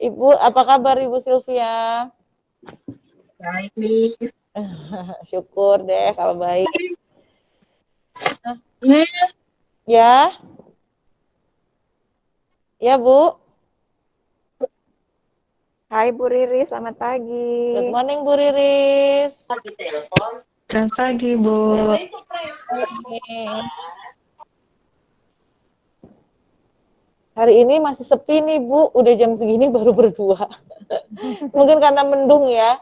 Ibu, apa kabar Ibu Sylvia? Baik, Miss. Syukur deh kalau baik. Miss, Ya, ya Bu. Hai Bu Riri, selamat pagi. Good morning Bu Riris. Selamat pagi, Bu. Hari ini masih sepi nih Bu, udah jam segini baru berdua. Mungkin karena mendung ya.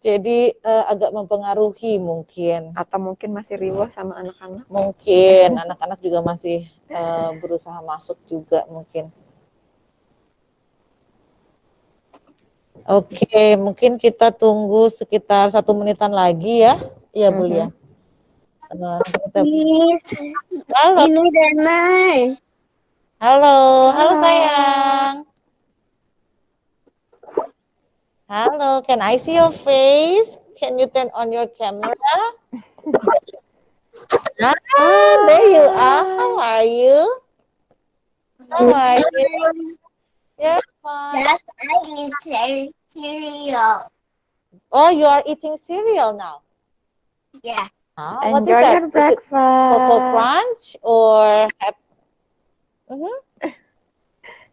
Jadi agak mempengaruhi mungkin. Atau mungkin masih riwah sama anak-anak. Mungkin anak-anak juga masih berusaha masuk juga mungkin. Oke, mungkin kita tunggu sekitar 1 menitan lagi ya. Iya Bu ya. Halo. ini Damai. Halo, halo sayang. Halo, can I see your face? Can you turn on your camera? There you are. How are you? How are you? Yeah, fine. Yes, I eat cereal. Oh, you are eating cereal now. Yeah. What is Enjoy that? your Is it Cocoa breakfast. Crunch or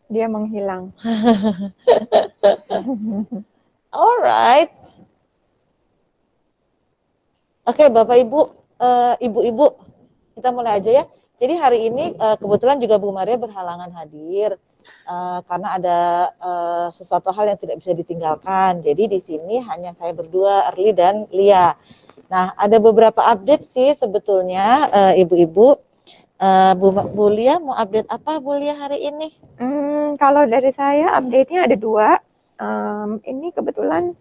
Dia menghilang. Alright. Oke, Bapak Ibu, Ibu-ibu, kita mulai aja ya. Jadi hari ini kebetulan juga Bu Maria berhalangan hadir karena ada sesuatu hal yang tidak bisa ditinggalkan. Jadi di sini hanya saya berdua, Erli dan Lia. Nah, ada beberapa update sih sebetulnya Ibu-ibu. Bu Lia mau update apa Bu Lia hari ini? Kalau dari saya update-nya ada 2. Ini kebetulan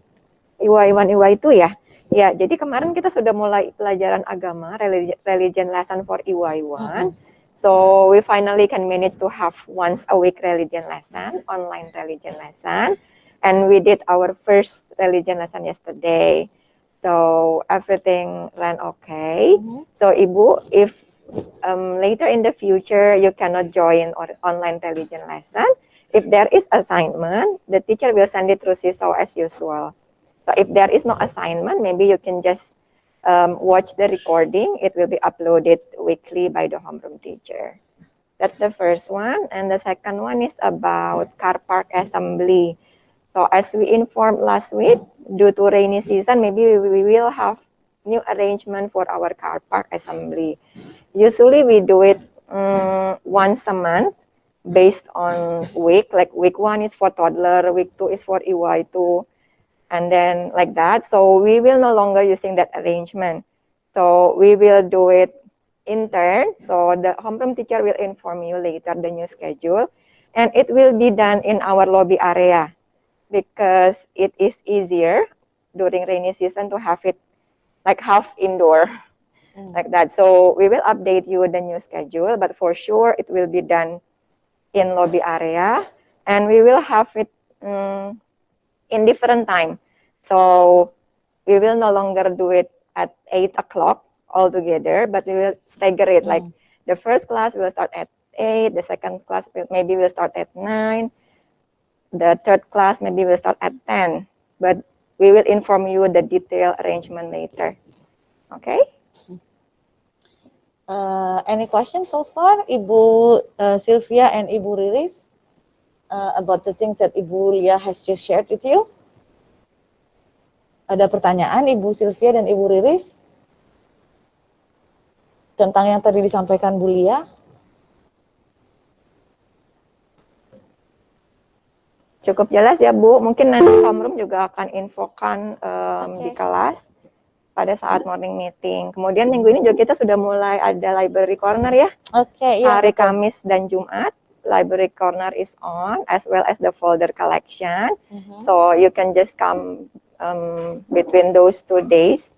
IWA itu ya. Ya, jadi kemarin kita sudah mulai pelajaran agama, religion lesson for IWA1. So we finally can manage to have once a week religion lesson, online religion lesson. And we did our first religion lesson yesterday. So everything ran okay. So Ibu, if later in the future you cannot join online religion lesson, if there is assignment, the teacher will send it through Seesaw as usual. So if there is no assignment, maybe you can just watch the recording. It will be uploaded weekly by the homeroom teacher. That's the first one. And the second one is about car park assembly. So as we informed last week, due to rainy season, maybe we will have new arrangement for our car park assembly. Usually we do it once a month based on week. Like week 1 is for toddler, week 2 is for EY2. And then like that, so we will no longer using that arrangement. So we will do it in turn. So the homeroom teacher will inform you later the new schedule. And it will be done in our lobby area because it is easier during rainy season to have it like half indoor, like that. So we will update you the new schedule, but for sure it will be done in lobby area. And we will have it in different time. So we will no longer do it at 8 o'clock all together, but we will stagger it. Like the first class will start at 8, the second class maybe will start at 9, the third class maybe will start at 10. But we will inform you the detailed arrangement later. Okay? Any questions so far, Ibu Sylvia and Ibu Riris? About the things that Ibu Lia has just shared with you? Ada pertanyaan Ibu Sylvia dan Ibu Riris tentang yang tadi disampaikan Bu Lia? Cukup jelas ya Bu, mungkin nanti homeroom juga akan infokan di kelas pada saat morning meeting. Kemudian minggu ini juga kita sudah mulai ada library corner ya. Iya, Hari Kamis dan Jumat library corner is on, as well as the folder collection. So you can just come between those 2 days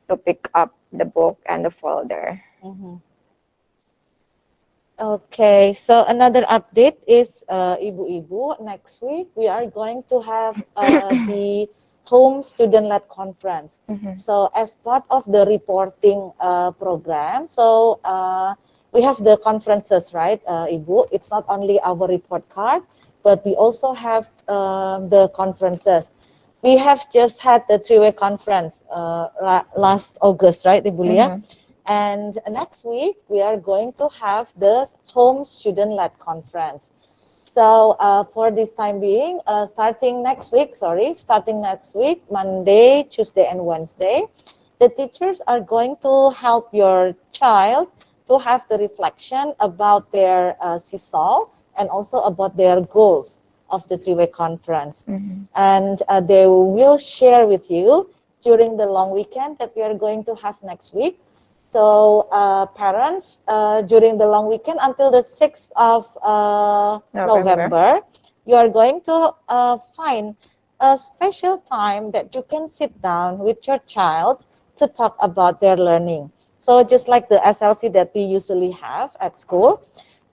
to pick up the book and the folder. Okay, so another update is Ibu-Ibu, next week we are going to have the home student-led conference. So as part of the reporting program, so we have the conferences, right, Ibu? It's not only our report card, but we also have the conferences. We have just had the three-way conference last August, right, Ibu Lia? And next week, we are going to have the home student-led conference. So for this time being, starting next week, Monday, Tuesday, and Wednesday, the teachers are going to help your child to have the reflection about their seesaw and also about their goals of the three-way conference. And they will share with you during the long weekend that we are going to have next week. So parents, during the long weekend until the 6th of November, you are going to find a special time that you can sit down with your child to talk about their learning. So just like the SLC that we usually have at school,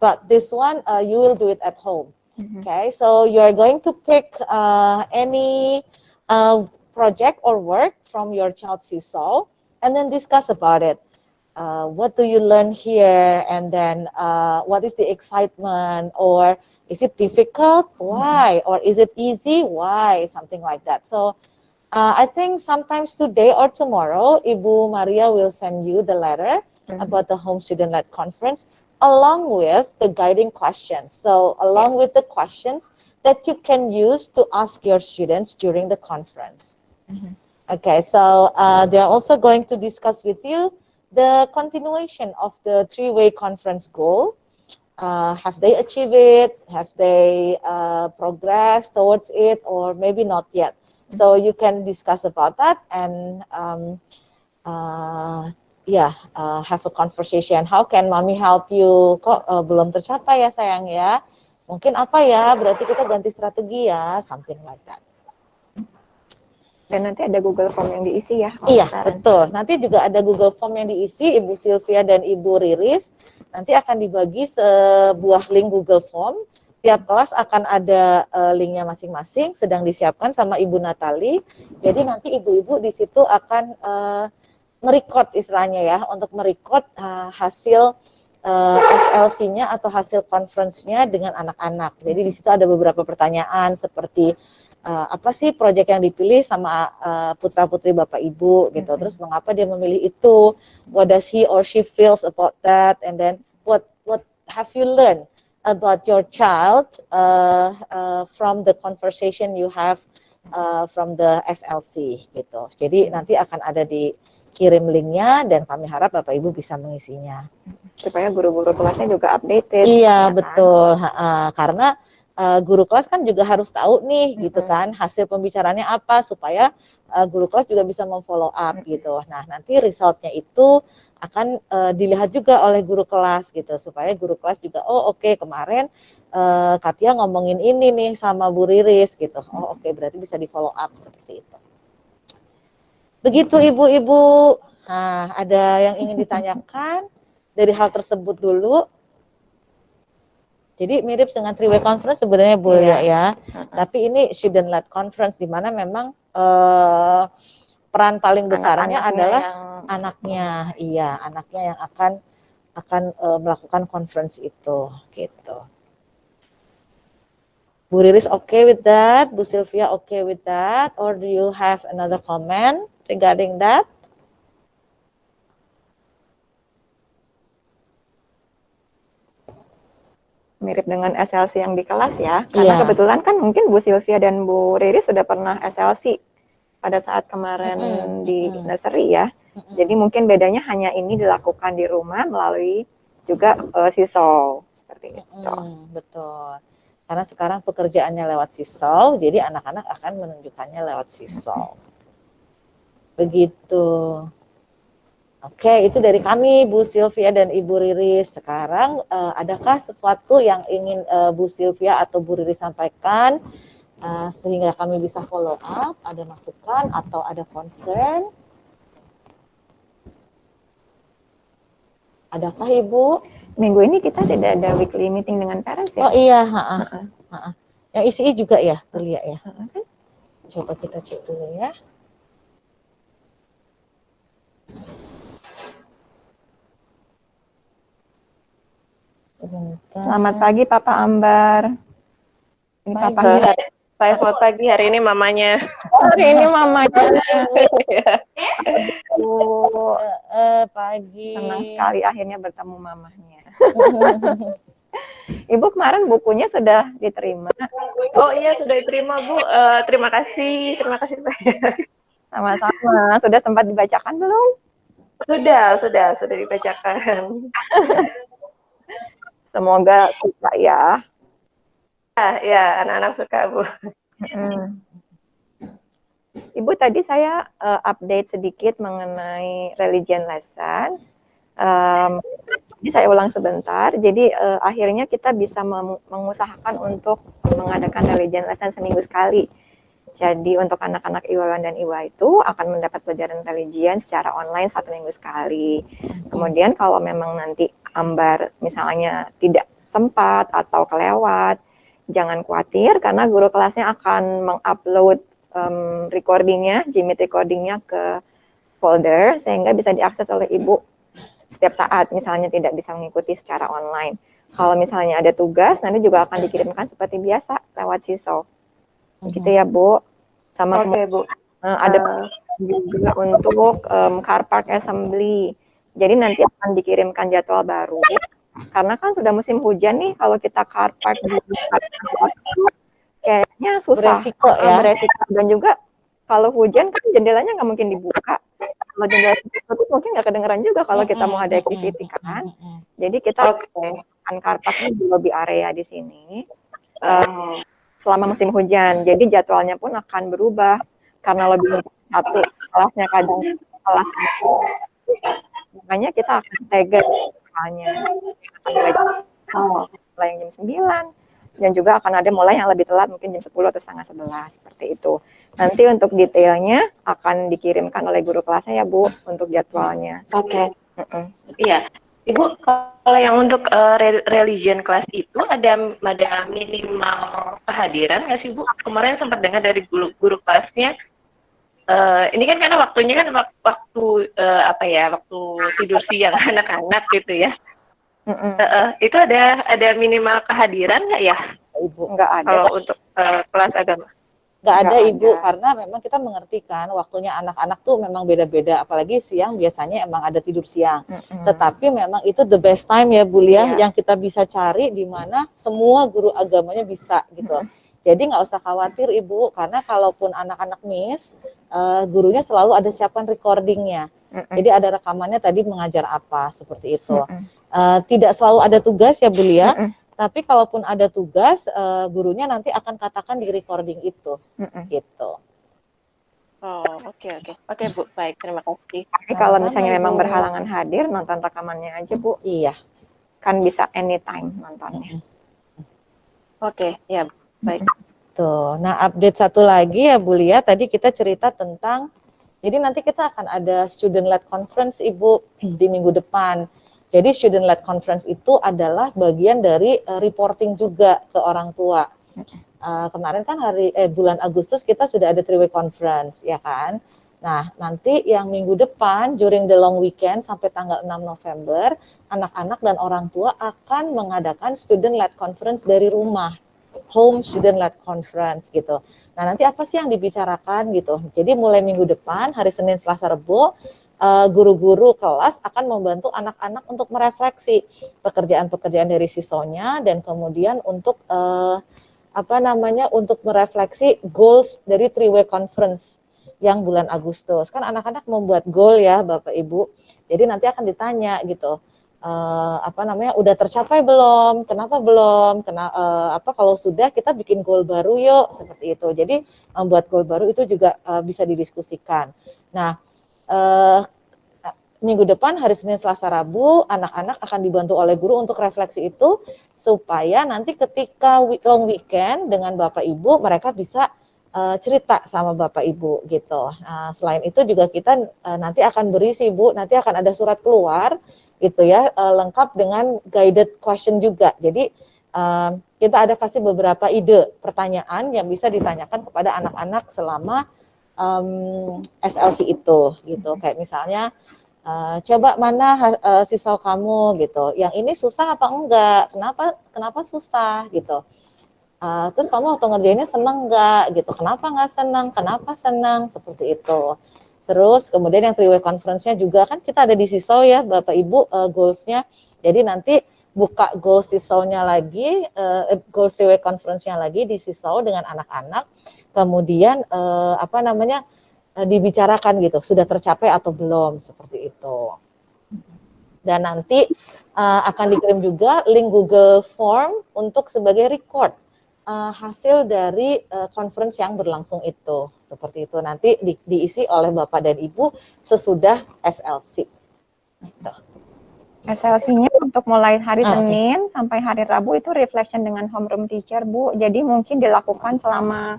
but this one you will do it at home. Okay, so you are going to pick any project or work from your child's seesaw and then discuss about it. What do you learn here, and then what is the excitement, or is it difficult? Why? Or is it easy? Why? Something like that. So I think sometimes today or tomorrow, Ibu Maria will send you the letter about the home student-led conference along with the guiding questions. So along with the questions that you can use to ask your students during the conference. Okay, so they're also going to discuss with you the continuation of the three-way conference goal. Have they achieved it? Have they progressed towards it, or maybe not yet? So you can discuss about that and have a conversation. How can Mami help you? Kok belum tercapai ya sayang ya? Mungkin apa ya? Berarti kita ganti strategi ya, something like that. Dan nanti ada Google Form yang diisi ya. Iya, betul. Nanti juga ada Google Form yang diisi, Ibu Sylvia dan Ibu Riris. Nanti akan dibagi sebuah link Google Form. Tiap kelas akan ada linknya masing-masing, sedang disiapkan sama Ibu Natali. Jadi nanti ibu-ibu di situ akan merecord istilahnya ya, untuk merecord hasil SLC-nya atau hasil conference-nya dengan anak-anak. Jadi di situ ada beberapa pertanyaan seperti apa sih proyek yang dipilih sama putra-putri Bapak Ibu gitu. Terus mengapa dia memilih itu? What does he or she feels about that? And then what have you learned about your child from the conversation you have from the SLC gitu. Jadi nanti akan ada dikirim linknya dan kami harap Bapak Ibu bisa mengisinya. Supaya guru-guru kelasnya juga updated. Iya, betul. Karena guru kelas kan juga harus tahu nih gitu kan hasil pembicaraannya apa supaya guru kelas juga bisa memfollow up gitu. Nah, nanti resultnya itu akan dilihat juga oleh guru kelas gitu supaya guru kelas juga oke, kemarin Katia ngomongin ini nih sama Bu Riris gitu. Oke, berarti bisa di follow up seperti itu. Begitu ibu-ibu. Nah, ada yang ingin ditanyakan dari hal tersebut dulu? Jadi mirip dengan three-way conference sebenarnya Bu Lia ya. Tapi ini student-led conference di mana memang peran paling besarnya adalah anaknya. Iya, anaknya yang akan melakukan conference itu gitu. Bu Riris okay with that? Bu Sylvia okay with that? Or do you have another comment regarding that? Mirip dengan SLC yang di kelas ya, karena kebetulan kan mungkin Bu Sylvia dan Bu Riri sudah pernah SLC pada saat kemarin di nursery ya. Jadi mungkin bedanya hanya ini dilakukan di rumah melalui juga seesaw seperti itu. Betul. Karena sekarang pekerjaannya lewat seesaw, jadi anak-anak akan menunjukkannya lewat seesaw. Begitu. Oke, itu dari kami Bu Sylvia dan Ibu Riris. Sekarang adakah sesuatu yang ingin Bu Sylvia atau Bu Riris sampaikan sehingga kami bisa follow up, ada masukan atau ada concern? Adakah Ibu? Minggu ini kita tidak ada weekly meeting dengan parents ya? Oh iya, yang ICI juga ya, terlihat ya. Coba kita cek dulu ya. Sebentar. Selamat pagi Papa Ambar. Ini Pagi. papanya. Saya selamat pagi, hari ini mamanya. Hari ini mamanya. Bu, pagi. Senang sekali akhirnya bertemu mamahnya. Ibu kemarin bukunya sudah diterima. Oh iya, sudah diterima Bu. Terima kasih banyak. Sama-sama. Sudah sempat dibacakan belum? Sudah dibacakan. Semoga suka ya. Ya, anak-anak suka Bu. Ibu, tadi saya update sedikit mengenai religion lesson. Jadi saya ulang sebentar. Jadi akhirnya kita bisa mengusahakan untuk mengadakan religion lesson seminggu sekali. Jadi untuk anak-anak IWA dan IWA itu akan mendapat pelajaran religion secara online 1 minggu sekali. Kemudian kalau memang nanti Ambar misalnya tidak sempat atau kelewat, jangan khawatir karena guru kelasnya akan mengupload recordingnya, Jimit recordingnya ke folder sehingga bisa diakses oleh ibu setiap saat misalnya tidak bisa mengikuti secara online. Kalau misalnya ada tugas nanti juga akan dikirimkan seperti biasa lewat Siso. Gitu ya Bu. Sama Oke Bu. ada juga untuk car park assembly. Jadi nanti akan dikirimkan jadwal baru. Karena kan sudah musim hujan nih, kalau kita car park di kayaknya susah. Beresiko ya. Beresiko. Dan juga kalau hujan kan jendelanya nggak mungkin dibuka. Kalau jendela tertutup mungkin nggak kedengeran juga kalau kita mau ada activity kan. Jadi kita akan car parknya di lobby area di sini. Selama musim hujan. Jadi jadwalnya pun akan berubah karena lebih satu kelasnya kadang kelas makanya kita akan stagger misalnya mulai jam 9 dan juga akan ada mulai yang lebih telat mungkin jam 10 atau setengah 11 seperti itu. Nanti untuk detailnya akan dikirimkan oleh guru kelasnya ya Bu untuk jadwalnya. Oke. Iya. Ibu, kalau yang untuk religion class itu ada minimal kehadiran nggak sih Bu? Kemarin sempat dengar dari guru kelasnya, ini kan karena waktunya kan waktu waktu tidur siang anak-anak gitu ya. Itu ada minimal kehadiran nggak ya? Ibu. Nggak ada. Kalau untuk kelas agama. Nggak ada Nggak Ibu, ada. karena memang kita mengerti kan waktunya anak-anak tuh memang beda-beda, apalagi siang biasanya emang ada tidur siang. Tetapi memang itu the best time ya Bu ya, yang kita bisa cari di mana semua guru agamanya bisa gitu. Jadi nggak usah khawatir Ibu, karena kalaupun anak-anak miss, gurunya selalu ada siapkan recordingnya. Jadi ada rekamannya tadi mengajar apa, seperti itu. Tidak selalu ada tugas ya Bu ya. Tapi kalaupun ada tugas, gurunya nanti akan katakan di recording itu, gitu. Oh, oke Bu, baik, terima kasih. Tapi kalau Sama-sama, misalnya memang Ibu. berhalangan hadir, nonton rekamannya aja Bu. Iya. Kan bisa anytime nontonnya. Oke, ya baik. Tuh, nah update satu lagi ya Bu Lia, tadi kita cerita tentang, jadi nanti kita akan ada student-led conference Ibu di minggu depan. Jadi student-led conference itu adalah bagian dari reporting juga ke orang tua. Kemarin kan bulan Agustus kita sudah ada 3-way conference, ya kan? Nah, nanti yang minggu depan, during the long weekend sampai tanggal 6 November, anak-anak dan orang tua akan mengadakan student-led conference dari rumah. Home student-led conference gitu. Nah, nanti apa sih yang dibicarakan gitu? Jadi mulai minggu depan, hari Senin, Selasa, Rabu, guru-guru kelas akan membantu anak-anak untuk merefleksi pekerjaan-pekerjaan dari sisanya dan kemudian untuk untuk merefleksi goals dari 3-way conference yang bulan Agustus. Kan anak-anak membuat goal ya Bapak Ibu. Jadi nanti akan ditanya gitu. Udah tercapai belum? Kenapa belum? Kalau sudah kita bikin goal baru yuk, seperti itu. Jadi membuat goal baru itu juga bisa didiskusikan. Nah, minggu depan hari Senin, Selasa, Rabu anak-anak akan dibantu oleh guru untuk refleksi itu supaya nanti ketika long weekend dengan Bapak Ibu mereka bisa cerita sama Bapak Ibu gitu. Selain itu juga kita nanti akan beri sih Bu, nanti akan ada surat keluar gitu ya, lengkap dengan guided question juga. Jadi kita ada kasih beberapa ide pertanyaan yang bisa ditanyakan kepada anak-anak selama SLC itu gitu. Kayak misalnya Coba mana sisau kamu gitu. Yang ini susah apa enggak? Kenapa susah gitu. Terus kamu waktu ngerjainnya seneng nggak gitu? Kenapa nggak seneng? Kenapa seneng? Seperti itu. Terus kemudian yang three-way conference-nya juga kan kita ada di sisau ya Bapak Ibu goals-nya. Jadi nanti buka goals sisau-nya lagi, goals three-way conference-nya lagi di sisau dengan anak-anak. Kemudian dibicarakan gitu, sudah tercapai atau belum seperti itu. Dan nanti akan dikirim juga link Google Form untuk sebagai record hasil dari conference yang berlangsung itu. Seperti itu nanti diisi oleh Bapak dan Ibu sesudah SLC. Gitu. SLC-nya untuk mulai hari Senin sampai hari Rabu itu reflection dengan homeroom teacher, Bu. Jadi mungkin dilakukan selama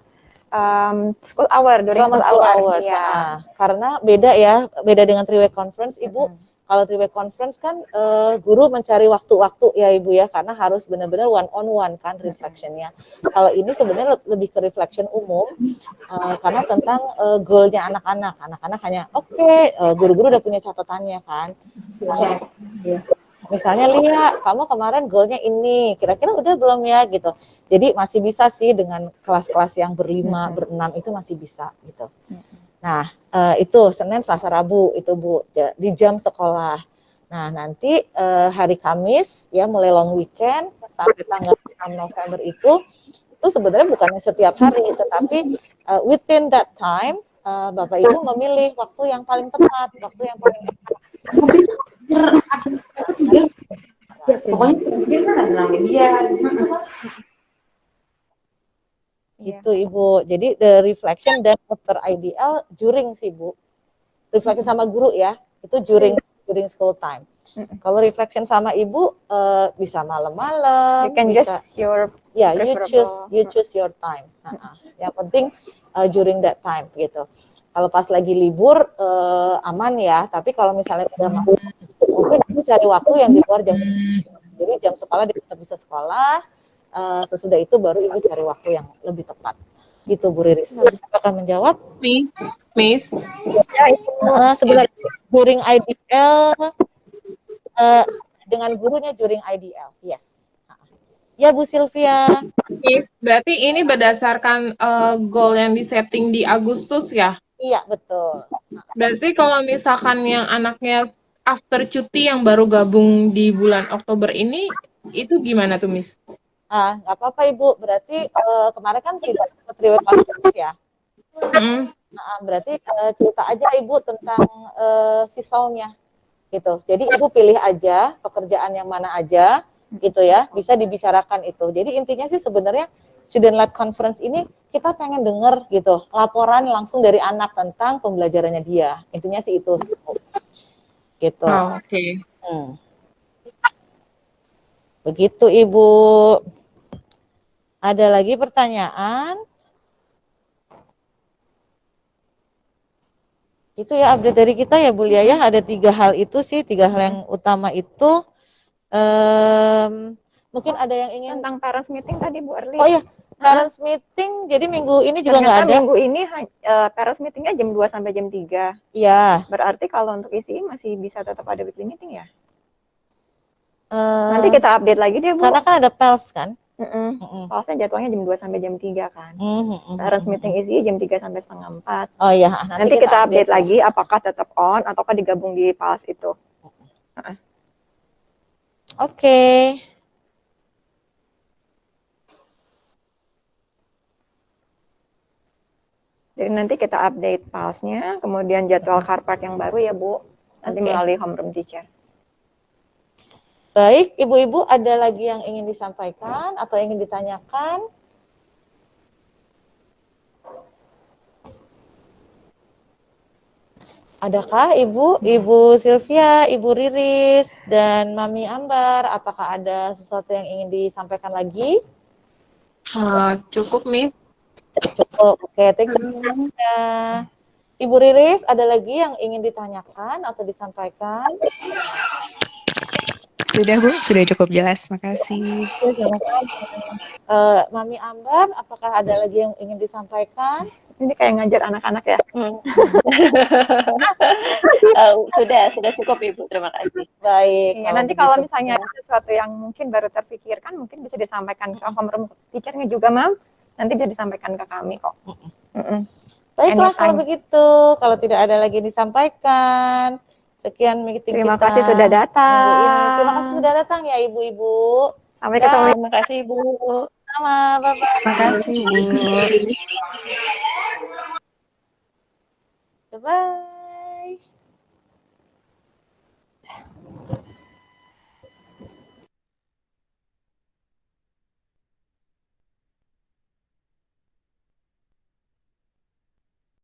school hour, during selama school hours. Ya. Karena beda dengan three-way conference, Ibu. Kalau three-way conference kan guru mencari waktu-waktu ya Ibu ya, karena harus benar-benar one on one kan reflectionnya. Kalau ini sebenarnya lebih ke reflection umum, karena tentang goal-nya anak-anak. Anak-anak hanya guru-guru udah punya catatannya kan. Misalnya Lia, kamu kemarin goalnya ini, kira-kira udah belum ya gitu. Jadi masih bisa sih dengan kelas-kelas yang berlima, berenam itu masih bisa gitu. Nah itu Senin, Selasa, Rabu itu Bu di jam sekolah. Nah nanti hari Kamis ya mulai long weekend sampai tanggal 6 November itu sebenarnya bukannya setiap hari, tetapi within that time Bapak Ibu memilih waktu yang paling tepat, waktu yang paling tepat. Gitu Ibu. Jadi the reflection dan after IDL during sih Bu. Reflection sama guru ya, itu during school time. Kalau reflection sama Ibu bisa malam-malam, You can bisa just your you choose your time. Yang penting during that time gitu. Kalau pas lagi libur aman ya, tapi kalau misalnya udah mau mungkin Ibu cari waktu yang di luar jam. Jadi jam sekolah dia tetap bisa sekolah. Sesudah itu baru Ibu cari waktu yang lebih tepat. Gitu Bu Riris. Apakah menjawab? Miss. Sebenarnya during IDL dengan gurunya during IDL. Yes. Ya Bu Sylvia. Berarti ini berdasarkan goal yang disetting di Agustus ya? Iya, betul. Berarti kalau misalkan yang anaknya after cuti yang baru gabung di bulan Oktober ini, itu gimana tuh Miss? Nggak apa-apa Ibu, berarti kemarin kan tidak three-way conference ya. Berarti cerita aja Ibu tentang sisaunya gitu. Jadi Ibu pilih aja pekerjaan yang mana aja gitu ya, bisa dibicarakan itu. Jadi intinya sih sebenarnya student-led conference ini kita pengen denger gitu, laporan langsung dari anak tentang pembelajarannya dia. Intinya sih itu gitu. Oke. Begitu Ibu. Ada lagi pertanyaan? Itu ya update dari kita ya Bu Lia ya, ada 3 hal itu sih, 3 hal yang utama itu. Mungkin ada yang ingin tentang parents meeting tadi Bu Erli. Oh iya, parents meeting jadi minggu ini juga nggak ada. Minggu ini parents meetingnya jam 2 sampai jam 3. Iya. Berarti kalau untuk isi masih bisa tetap ada weekly meeting ya? Nanti kita update lagi deh Bu. Karena kan ada PELS kan? PELS-nya jadwalnya jam 2 sampai jam 3 kan. Parents meeting isi jam 3 sampai setengah 4. Oh iya, nanti kita update lagi apakah tetap on ataukah digabung di PELS itu. Oke. Jadi nanti kita update PALS-nya, kemudian jadwal car park yang baru ya Bu, nanti melalui homeroom teacher. Baik, Ibu-Ibu ada lagi yang ingin disampaikan atau ingin ditanyakan? Adakah Ibu Sylvia, Ibu Riris, dan Mami Ambar, apakah ada sesuatu yang ingin disampaikan lagi? Cukup, Miss. Cukup, oke, thank you. Ibu Riris, ada lagi yang ingin ditanyakan atau disampaikan? Sudah Bu, sudah cukup jelas, makasih. Mami Ambar, apakah ada lagi yang ingin disampaikan? Ini kayak ngajar anak-anak ya. Sudah cukup Ibu, terima kasih. Baik. Iya, nanti kalau misalnya ada sesuatu yang mungkin baru terpikirkan, mungkin bisa disampaikan ke homeroom teachernya juga, Mam. Nanti bisa disampaikan ke kami kok. Baiklah Anytime. kalau begitu. Kalau tidak ada lagi yang disampaikan, sekian meeting Terima kita kasih sudah datang. minggu ini. Terima kasih sudah datang ya Ibu-ibu. Sampai ketemu. Terima kasih Ibu. Sama, bye-bye. Terima kasih, Bu. Bye-bye.